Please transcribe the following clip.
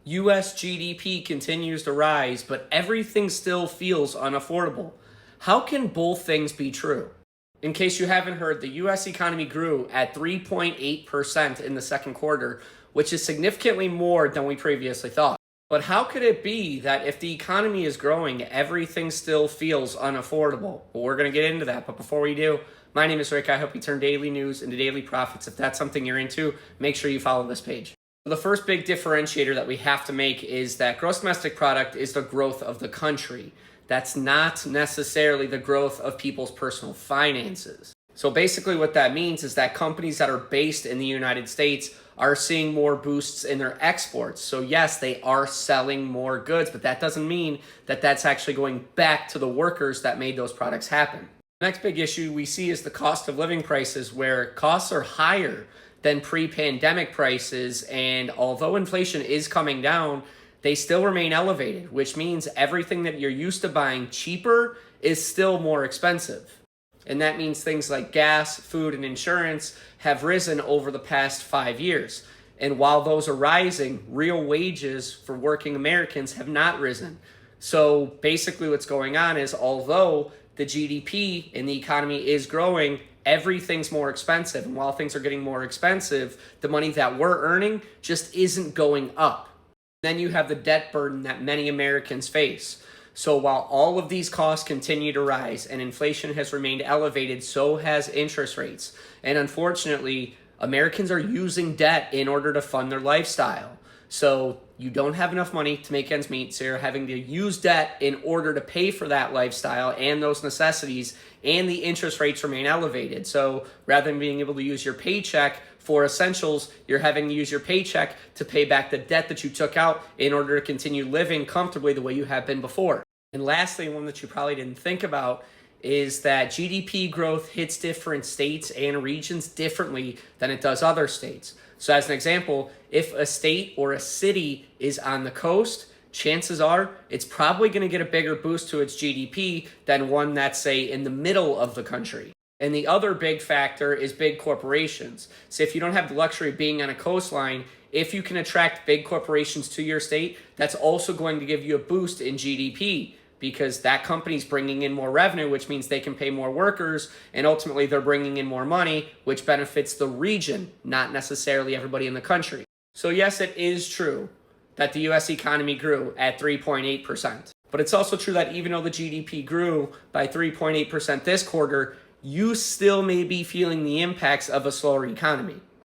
US GDP continues to rise, but everything still feels unaffordable. How can both things be true? In case you haven't heard, the US economy grew at 3.8% in the second quarter, which is significantly more than we previously thought. But how could it be that if the economy is growing, everything still feels unaffordable? Well, we're going to get into that, but before we do, my name is Rick. I hope you turn daily news into daily profits. If that's something you're into, make sure you follow this page. The first big differentiator that we have to make is that gross domestic product is the growth of the country. That's not necessarily the growth of people's personal finances. So basically what that means is that companies that are based in the United States are seeing more boosts in their exports. So yes, they are selling more goods, but that doesn't mean that that's actually going back to the workers that made those products happen. The next big issue we see is the cost of living prices, where costs are higher than pre-pandemic prices, and although inflation is coming down, they still remain elevated, which means everything that you're used to buying cheaper is still more expensive. And that means things like gas, food, and insurance have risen over the past 5 years. And while those are rising, real wages for working Americans have not risen. So basically what's going on is, although the GDP in the economy is growing, everything's more expensive. And while things are getting more expensive, the money that we're earning just isn't going up. Then you have the debt burden that many Americans face. So while all of these costs continue to rise and inflation has remained elevated, so has interest rates. And unfortunately, Americans are using debt in order to fund their lifestyle. So you don't have enough money to make ends meet, so you're having to use debt in order to pay for that lifestyle and those necessities, and the interest rates remain elevated. So rather than being able to use your paycheck for essentials, you're having to use your paycheck to pay back the debt that you took out in order to continue living comfortably the way you have been before. And lastly, one that you probably didn't think about is that GDP growth hits different states and regions differently than it does other states. So as an example, if a state or a city is on the coast, chances are it's probably going to get a bigger boost to its GDP than one that's, say, in the middle of the country. And the other big factor is big corporations. So if you don't have the luxury of being on a coastline, if you can attract big corporations to your state, that's also going to give you a boost in GDP, because that company's bringing in more revenue, which means they can pay more workers, and ultimately they're bringing in more money, which benefits the region, not necessarily everybody in the country. So yes, it is true that the US economy grew at 3.8%. But it's also true that even though the GDP grew by 3.8% this quarter, you still may be feeling the impacts of a slower economy.